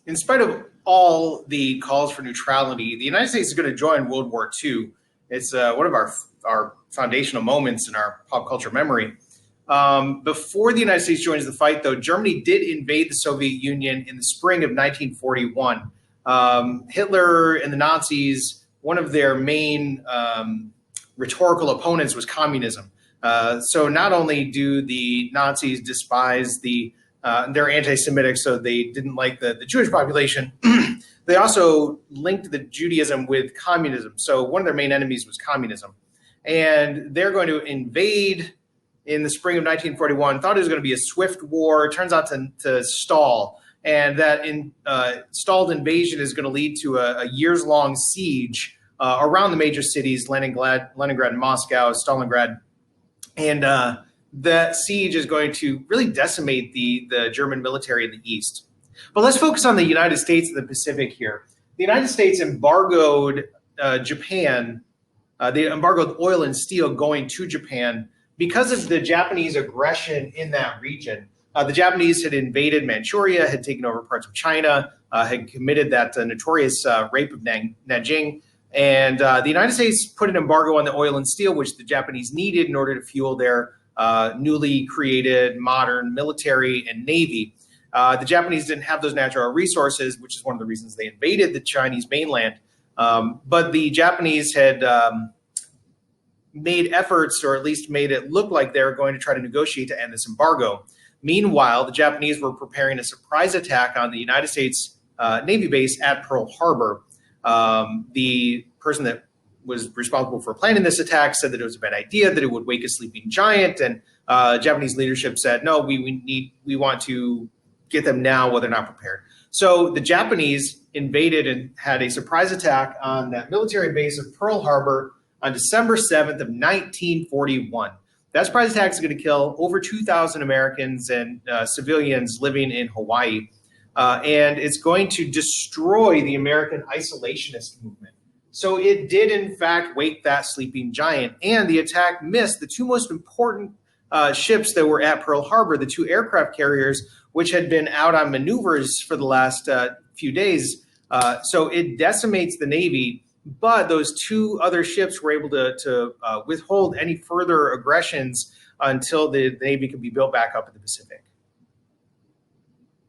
in spite of all the calls for neutrality, the United States is going to join World War II. It's one of our foundational moments in our pop culture memory. Before the United States joins the fight, though, Germany did invade the Soviet Union in the spring of 1941. Hitler and the Nazis, one of their main rhetorical opponents was communism. So not only do the Nazis despise they're anti-Semitic, so they didn't like the Jewish population. They also linked the Judaism with communism. So one of their main enemies was communism. And they're going to invade in the spring of 1941, thought it was going to be a swift war. It turns out to stall. And that stalled invasion is going to lead to a years-long siege around the major cities, Leningrad and Moscow, Stalingrad. And that siege is going to really decimate the German military in the East. But let's focus on the United States and the Pacific here. The United States embargoed Japan. They embargoed oil and steel going to Japan because of the Japanese aggression in that region. The Japanese had invaded Manchuria, had taken over parts of China, had committed that notorious rape of Nanjing. And the United States put an embargo on the oil and steel, which the Japanese needed in order to fuel their newly created modern military and navy. The Japanese didn't have those natural resources, which is one of the reasons they invaded the Chinese mainland. But the Japanese had made efforts, or at least made it look like they were going to try to negotiate to end this embargo. Meanwhile, the Japanese were preparing a surprise attack on the United States Navy base at Pearl Harbor. The person that was responsible for planning this attack said that it was a bad idea, that it would wake a sleeping giant, and Japanese leadership said, no, we want to get them now while they're not prepared. So the Japanese invaded and had a surprise attack on that military base of Pearl Harbor on December 7th of 1941. That surprise attack is going to kill over 2,000 Americans and civilians living in Hawaii. And it's going to destroy the American isolationist movement. So it did, in fact, wake that sleeping giant. And the attack missed the two most important ships that were at Pearl Harbor, the two aircraft carriers, which had been out on maneuvers for the last few days. So it decimates the Navy. But those two other ships were able to withhold any further aggressions until the Navy could be built back up in the Pacific.